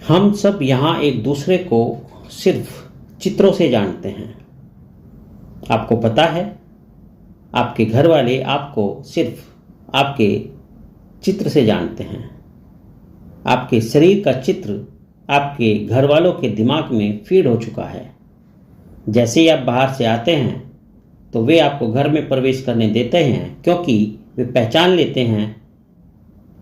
हम सब यहाँ एक दूसरे को सिर्फ चित्रों से जानते हैं। आपको पता है, आपके घर वाले आपको सिर्फ आपके चित्र से जानते हैं। आपके शरीर का चित्र आपके घर वालों के दिमाग में फीड हो चुका है। जैसे ही आप बाहर से आते हैं तो वे आपको घर में प्रवेश करने देते हैं, क्योंकि वे पहचान लेते हैं,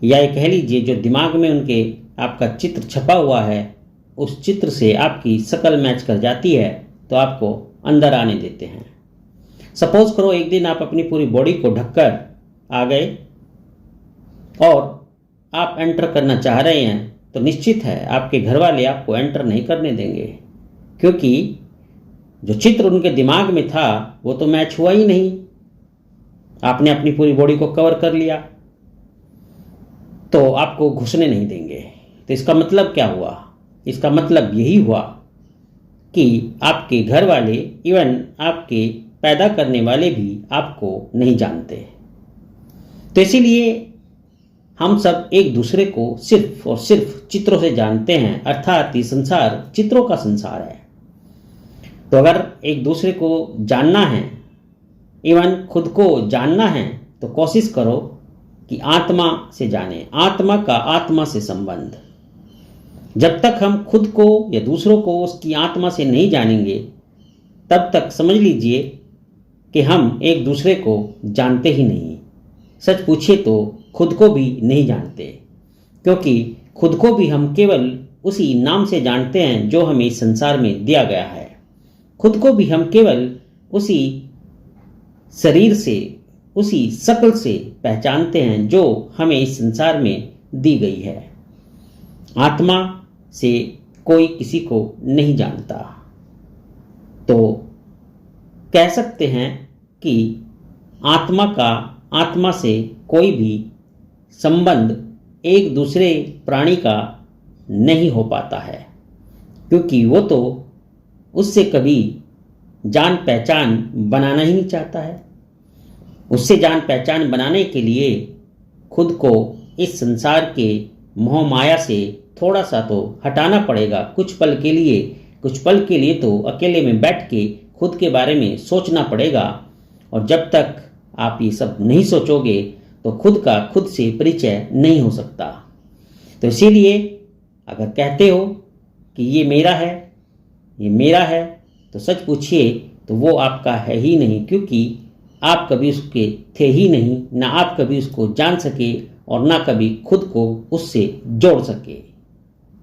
या ये कह लीजिए जो दिमाग में उनके आपका चित्र छपा हुआ है उस चित्र से आपकी शक्ल मैच कर जाती है, तो आपको अंदर आने देते हैं। सपोज करो एक दिन आप अपनी पूरी बॉडी को ढककर आ गए और आप एंटर करना चाह रहे हैं, तो निश्चित है आपके घर वाले आपको एंटर नहीं करने देंगे, क्योंकि जो चित्र उनके दिमाग में था वो तो मैच हुआ ही नहीं। आपने अपनी पूरी बॉडी को कवर कर लिया, तो आपको घुसने नहीं देंगे। तो इसका मतलब क्या हुआ? इसका मतलब यही हुआ कि आपके घर वाले, इवन आपके पैदा करने वाले भी आपको नहीं जानते। तो इसीलिए हम सब एक दूसरे को सिर्फ और सिर्फ चित्रों से जानते हैं, अर्थात ये संसार चित्रों का संसार है। तो अगर एक दूसरे को जानना है, इवन खुद को जानना है, तो कोशिश करो कि आत्मा से जाने, आत्मा का आत्मा से संबंध। जब तक हम खुद को या दूसरों को उसकी आत्मा से नहीं जानेंगे, तब तक समझ लीजिए कि हम एक दूसरे को जानते ही नहीं। सच पूछिए तो खुद को भी नहीं जानते, क्योंकि खुद को भी हम केवल उसी नाम से जानते हैं जो हमें इस संसार में दिया गया है। खुद को भी हम केवल उसी शरीर से, उसी शक्ल से पहचानते हैं जो हमें इस संसार में दी गई है। आत्मा से कोई किसी को नहीं जानता। तो कह सकते हैं कि आत्मा का आत्मा से कोई भी संबंध एक दूसरे प्राणी का नहीं हो पाता है, क्योंकि वो तो उससे कभी जान पहचान बनाना ही नहीं चाहता है। उससे जान पहचान बनाने के लिए खुद को इस संसार के मोह माया से थोड़ा सा तो हटाना पड़ेगा। कुछ पल के लिए तो अकेले में बैठ के खुद के बारे में सोचना पड़ेगा। और जब तक आप ये सब नहीं सोचोगे तो खुद का खुद से परिचय नहीं हो सकता। तो इसीलिए अगर कहते हो कि ये मेरा है, ये मेरा है, तो सच पूछिए तो वो आपका है ही नहीं, क्योंकि आप कभी उसके थे ही नहीं, ना आप कभी उसको जान सके और ना कभी खुद को उससे जोड़ सके।